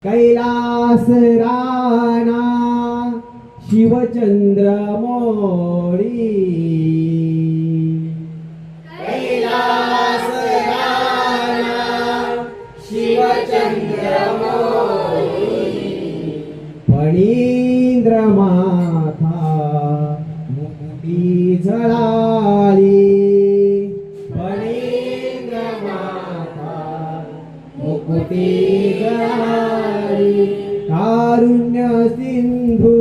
कैलास राणा शिवचंद्र मोळी, कैलास राणा शिवचंद्र मोळी, फणींद्र माथा मुकुटी झळाळी, फणींद्र माथा मुकुटी झळाळी, कारुण्य सिंधू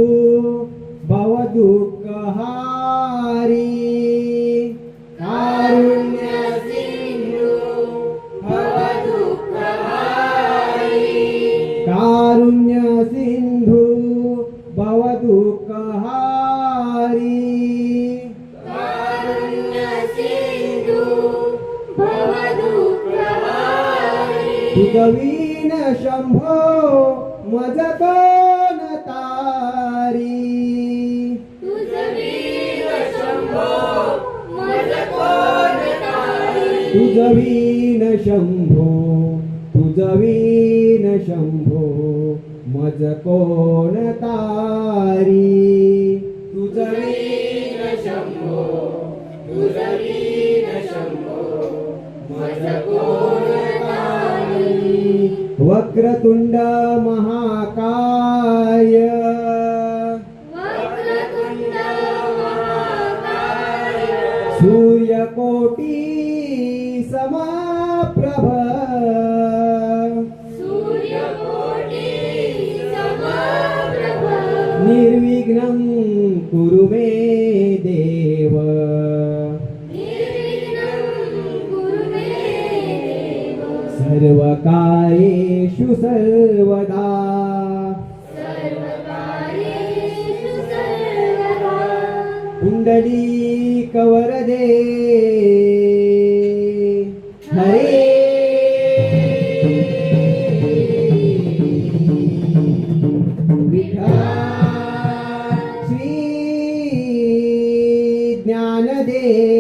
भवदुःख हारी, कारुण्य सिंधू भवदुःख हारी, कारुण्य सिंधू भवदुःख हारी, कारुण्य सिंधू भवदुःख हारी, तुझवीन शंभो मज कोण तारी, तुझवीन शंभो मज कोण तारी, तुझवीन शंभो, तुझवीन शंभो मज कोण तारी, तुझवीन शंभो, तुझवीन शंभो मज कोण तारी, वक्रतुंड महाकाय, वक्रतुंड महाकाय, सूर्यकोटी समप्रभ, सूर्यकोटी समप्रभ, निर्विघ्नं कुरु मे देव, निर्विघ्नं कुरु मे देव, सर्वकार्येषु सर्वदा, सर्वकार्येषु सर्वदा, कुंडलीक वरदे हरे, विठ्ठल श्री ज्ञानदेव